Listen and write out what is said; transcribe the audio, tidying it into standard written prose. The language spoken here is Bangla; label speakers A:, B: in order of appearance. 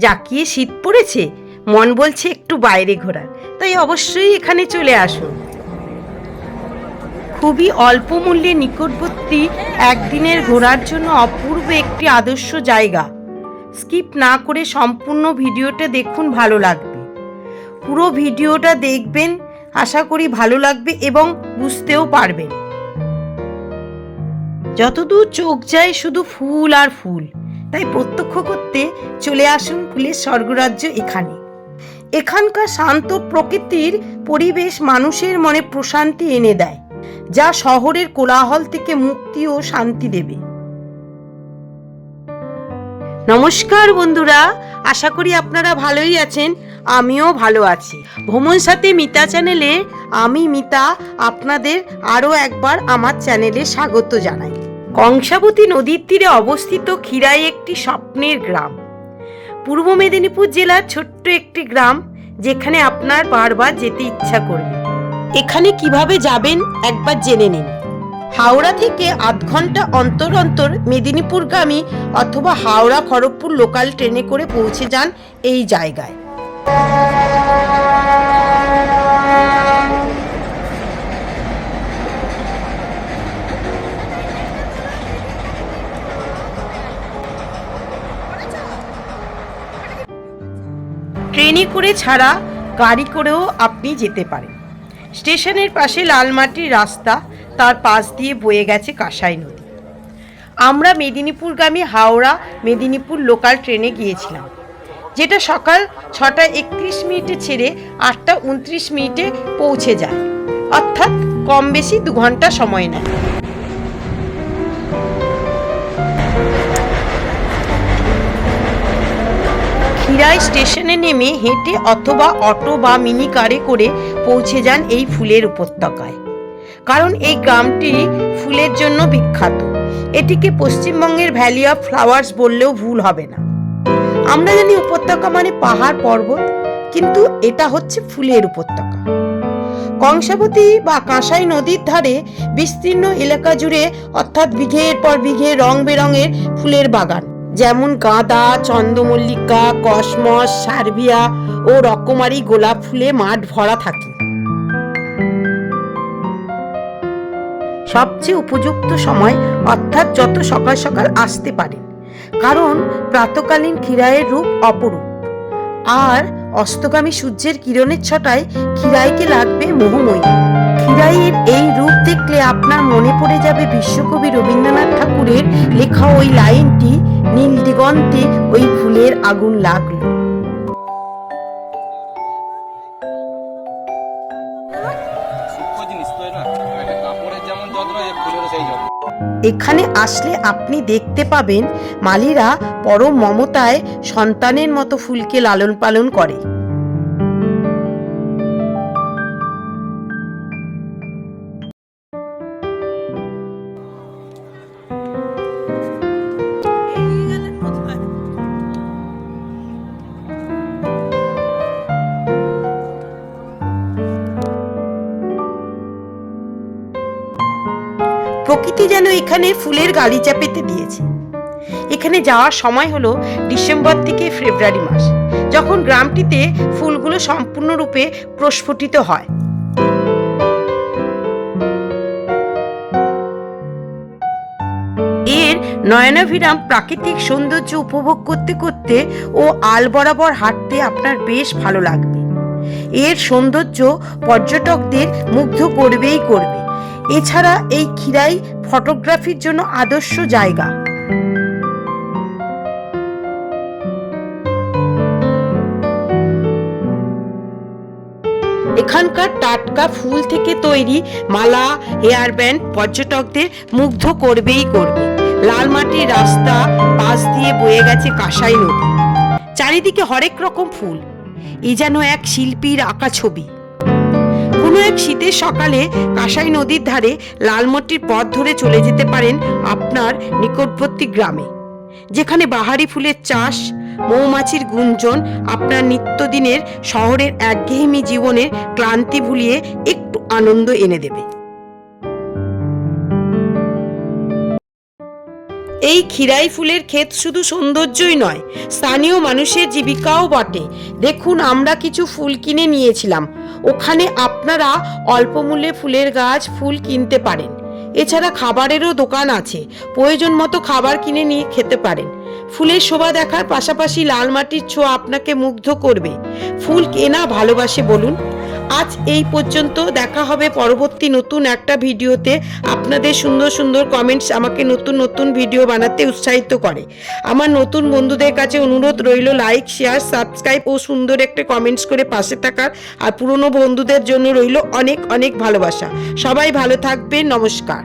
A: জাকিয়ে শীত পড়েছে, মন বলছে একটু বাইরে ঘোরার, তাই অবশ্যই এখানে চলে আসুন। খুবই অল্প মূল্যে নিকটবর্তী একদিনের ঘোরার জন্য অপূর্ব একটি আদর্শ জায়গা। স্কিপ না করে সম্পূর্ণ ভিডিওটা দেখুন, ভালো লাগবে। পুরো ভিডিওটা দেখবেন, আশা করি ভালো লাগবে এবং বুঝতেও পারবেন। যতদূর চোখ যায় শুধু ফুল আর ফুল, তাই প্রত্যক্ষ করতে চলে আসুন ফুলের স্বর্গরাজ্য এখানে। এখানকার শান্ত প্রকৃতির পরিবেশ মানুষের মনে প্রশান্তি এনে দেয়, যা শহরের কোলাহল থেকে মুক্তি ও শান্তি দেবে। নমস্কার বন্ধুরা, আশা করি আপনারা ভালোই আছেন, আমিও ভালো আছি। ভ্রমণ সাথী মিতা চ্যানেলে আমি মিতা আপনাদের আরও একবার আমার চ্যানেলে স্বাগত জানাই। কংসাবতী নদীর তীরে অবস্থিত খিরাই একটি স্বপ্নের গ্রাম। পূর্ব মেদিনীপুর জেলার ছোট্ট একটি গ্রাম, যেখানে আপনার বারবার যেতে ইচ্ছা করবে। এখানে কিভাবে যাবেন একবার জেনে নিন। হাওড়া থেকে আধ ঘন্টা অন্তর অন্তর মেদিনীপুরগামী অথবা হাওড়া খড়গপুর লোকাল ট্রেনে করে পৌঁছে যান এই জায়গায়। ট্রেনে করে ছাড়া গাড়ি করেও আপনি যেতে পারেন। স্টেশনের পাশে লাল মাটির রাস্তা, তার পাশ দিয়ে বয়ে গেছে কাঁসাই নদী। আমরা মেদিনীপুরগামী হাওড়া মেদিনীপুর লোকাল ট্রেনে গিয়েছিলাম, যেটা সকাল 6:31 ছেড়ে 8:29 পৌঁছে যায়, অর্থাৎ কম বেশি 2 ঘন্টা সময় নেয়। খিরাই স্টেশনে নেমে হেঁটে অথবা অটো বা মিনি কারে করে পৌঁছে যান এই ফুলের উপত্যকায়। কারণ এই গ্রামটি ফুলের জন্য বিখ্যাত। এটিকে পশ্চিমবঙ্গের ভ্যালি অফ ফ্লাওয়ার্স বললেও ভুল হবে না। আমরা জানি উপত্যকা মানে পাহাড় পর্বত, কিন্তু এটা হচ্ছে ফুলের উপত্যকা। কংসাবতী বা কাঁসাই নদীর ধারে বিস্তীর্ণ এলাকা জুড়ে, অর্থাৎ বিঘের পর বিঘে রং বেরঙের ফুলের বাগান, যেমন গাঁদা, চন্দ্রমল্লিকা, কসমস, সার্ভিয়া ও রকমারি গোলাপ ফুলে মাঠ ভরা থাকে। সবচেয়ে উপযুক্ত সময় অর্থাৎ যত সকাল সকাল আসতে পারেন, কারণ প্রাতকালীন খিরাইয়ের রূপ অপরূপ, আর অস্তগামী সূর্যের কিরণের ছটায় খিরাইকে লাগবে মোহময়ী। খিরাইয়ের এই রূপ দেখলে আপনার মনে পড়ে যাবে বিশ্বকবি রবীন্দ্রনাথ ঠাকুরের লেখা ওই লাইনটি, নীল দিগন্তে ওই ফুলের আগুন লাগলো। এখানে আসলে আপনি দেখতে পাবেন মালিরা পরম মমতায় সন্তানের মতো ফুলকে লালন পালন করে। প্রকৃতি যেন এখানে ফুলের গালিচা পেতে দিয়েছে। এখানে যাওয়ার সময় হলো ডিসেম্বর থেকে ফেব্রুয়ারি মাস, যখন গ্রামটিতে ফুলগুলো সম্পূর্ণরূপে প্রস্ফুটিত হয়। এর নয়নাভিরাম প্রাকৃতিক সৌন্দর্য উপভোগ করতে করতে ও আল বরাবর হাঁটতে আপনার বেশ ভালো লাগবে। এর সৌন্দর্য পর্যটকদের মুগ্ধ করবেই করবে। এছাড়া এই খিরাই ফটোগ্রাফির জন্য আদর্শ জায়গা। এখানকার টাটকা ফুল থেকে তৈরি মালা, হেয়ার ব্যান্ড পর্যটকদের মুগ্ধ করবেই করবে। লাল মাটির রাস্তা, পাশ দিয়ে বয়ে গেছে কাঁসাই নদী, চারিদিকে হরেক রকম ফুল। এ যেন এক শিল্পীর আঁকা ছবি। কোনো এক শীতের সকালে কাঁসাই নদীর ধারে লালমাটির পথ ধরে চলে যেতে পারেন আপনার নিকটবর্তী গ্রামে, যেখানে বাহারি ফুলের চাষ, মৌমাছির গুঞ্জন আপনার নিত্যদিনের শহরের একঘেয়েমি জীবনের ক্লান্তি ভুলিয়ে একটু আনন্দ এনে দেবে। এই খিরাই ফুলের ক্ষেত শুধু সৌন্দর্যই নয়, স্থানীয় মানুষের জীবিকাও বটে। দেখুন, আমরা কিছু ফুল কিনে নিয়েছিলাম। ওখানে আপনারা অল্প মূল্যে ফুলের গাছ, ফুল কিনতে পারেন। এছাড়া খাবারেরও দোকান আছে, প্রয়োজন মতো খাবার কিনে নিয়ে খেতে পারেন। ফুলের শোভা দেখার পাশাপাশি লাল মাটির ছোঁয়া আপনাকে মুগ্ধ করবে। ফুল কেনা ভালোবাসে বলুন। আজ এই পর্যন্ত, দেখা হবে পরবর্তী নতুন একটা ভিডিওতে। আপনাদের সুন্দর সুন্দর কমেন্টস আমাকে নতুন নতুন ভিডিও বানাতে উৎসাহিত করে। আমার নতুন বন্ধুদের কাছে অনুরোধ রইল, লাইক, শেয়ার, সাবস্ক্রাইব ও সুন্দর একটা কমেন্টস করে পাশে থাকার। আর পুরনো বন্ধুদের জন্য রইল অনেক অনেক ভালোবাসা। সবাই ভালো থাকবেন। নমস্কার।